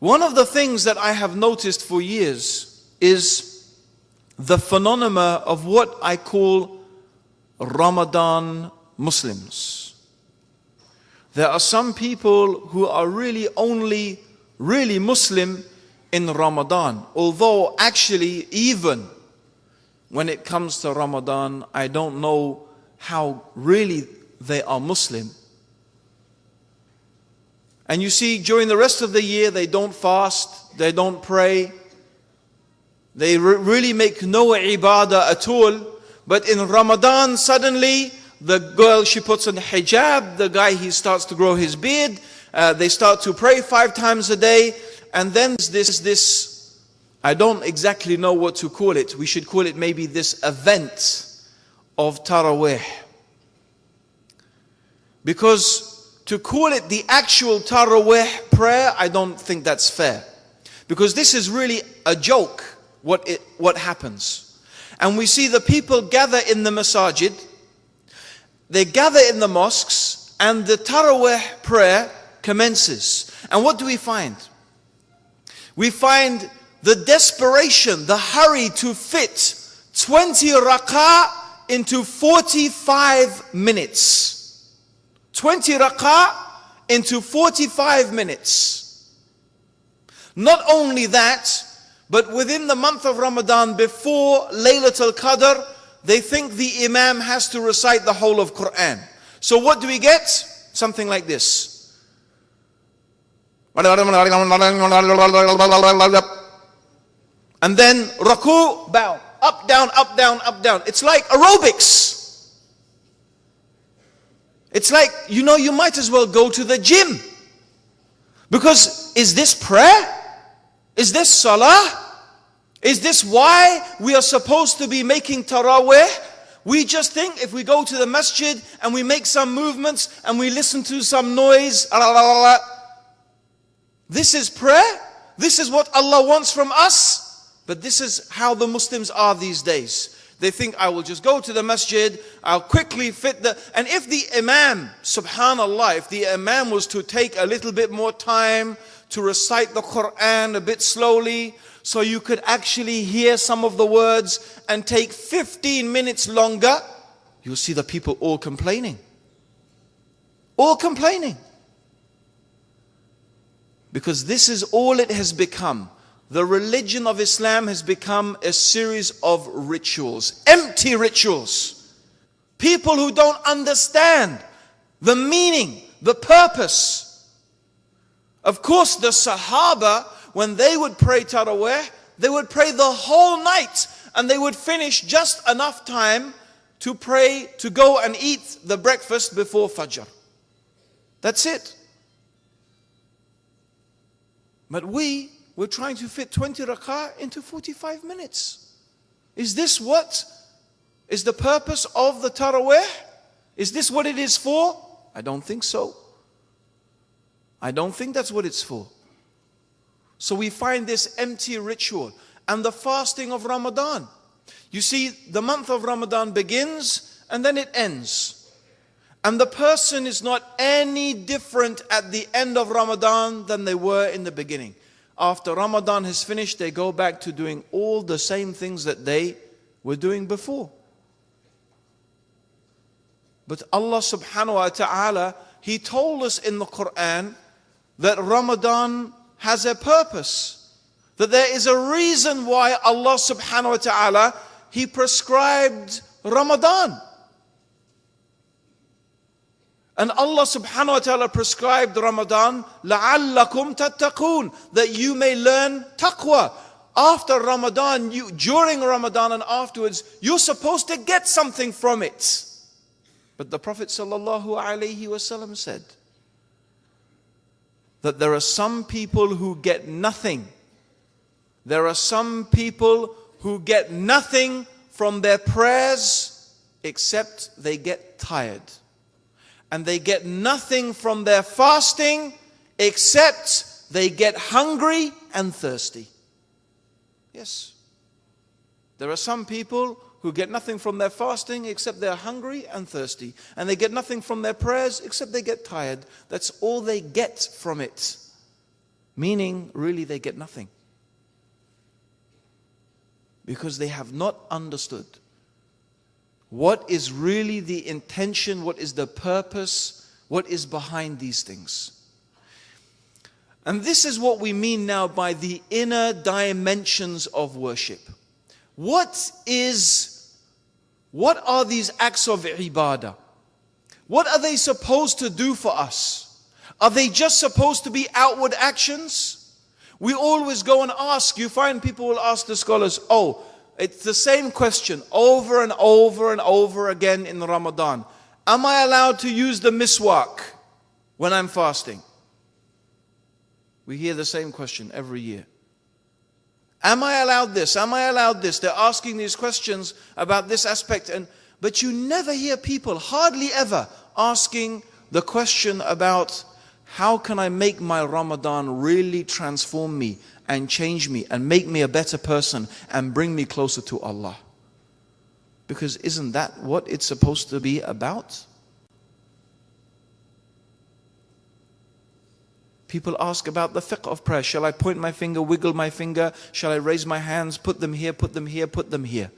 One of the things that I have noticed for years is the phenomenon of what I call Ramadan Muslims. There are some people who are really only really Muslim in Ramadan, although actually even when it comes to Ramadan, I don't know how really they are Muslim. And you see, during the rest of the year, they don't fast, they don't pray, they really make no ibadah at all. But in Ramadan, suddenly, the girl, she puts on hijab, the guy, he starts to grow his beard, they start to pray 5 times a day, and then this, I don't exactly know what to call it, we should call it maybe this event of Taraweeh. Because to call it the actual Taraweeh prayer, I don't think that's fair. Because this is really a joke, what happens. And we see the people gather in the masajid, they gather in the mosques, and the Taraweeh prayer commences. And what do we find? We find the desperation, the hurry to fit 20 rak'ah into 45 minutes. 20 rak'ah into 45 minutes. Not only that, but within the month of Ramadan, before Laylatul Qadr, they think the Imam has to recite the whole of Quran. So what do we get? Something like this. And then Raku, bow, up, down, up, down, up, down. It's like aerobics. It's like, you might as well go to the gym. Because is this prayer? Is this salah? Is this why we are supposed to be making Taraweeh? We just think if we go to the masjid and we make some movements and we listen to some noise, this is prayer? This is what Allah wants from us? But this is how the Muslims are these days. They think, I will just go to the masjid, I'll quickly fit the... And if the Imam, subhanallah, if the Imam was to take a little bit more time to recite the Quran a bit slowly, so you could actually hear some of the words and take 15 minutes longer, you'll see the people all complaining. All complaining. Because this is all it has become. The religion of Islam has become a series of rituals, empty rituals. People who don't understand the meaning, the purpose. Of course, the Sahaba, when they would pray Taraweeh, they would pray the whole night and they would finish just enough time to pray, to go and eat the breakfast before Fajr. That's it. But we're trying to fit 20 rak'ah into 45 minutes. Is this what is the purpose of the Taraweeh? Is this what it is for? I don't think so. I don't think that's what it's for. So we find this empty ritual. And the fasting of Ramadan. You see, the month of Ramadan begins and then it ends. And the person is not any different at the end of Ramadan than they were in the beginning. After Ramadan has finished, they go back to doing all the same things that they were doing before. But Allah subhanahu wa ta'ala, He told us in the Quran that Ramadan has a purpose. That there is a reason why Allah subhanahu wa ta'ala, He prescribed Ramadan. And Allah subhanahu wa ta'ala prescribed Ramadan, لَعَلَّكُمْ تَتَّقُونَ, that you may learn taqwa. After Ramadan, during Ramadan and afterwards, you're supposed to get something from it. But the Prophet sallallahu alaihi wasallam said that there are some people who get nothing. There are some people who get nothing from their prayers except they get tired. And they get nothing from their fasting except they get hungry and thirsty. Yes. There are some people who get nothing from their fasting except they're hungry and thirsty. And they get nothing from their prayers except they get tired. That's all they get from it. Meaning, really, they get nothing. Because they have not understood what is really the intention, what is the purpose, what is behind these things. And this is what we mean now by the inner dimensions of worship. What are these acts of ibadah? What are they supposed to do for us? Are they just supposed to be outward actions? We always go and ask, you find people will ask the scholars, it's the same question over and over and over again in Ramadan. Am I allowed to use the miswak when I'm fasting? We hear the same question every year. Am I allowed this? Am I allowed this? They're asking these questions about this aspect, but you never hear people, hardly ever, asking the question about how can I make my Ramadan really transform me and change me and make me a better person and bring me closer to Allah. Because isn't that what it's supposed to be about? People ask about the fiqh of prayer. Shall I point my finger, wiggle my finger? Shall I raise my hands, put them here, put them here, put them here?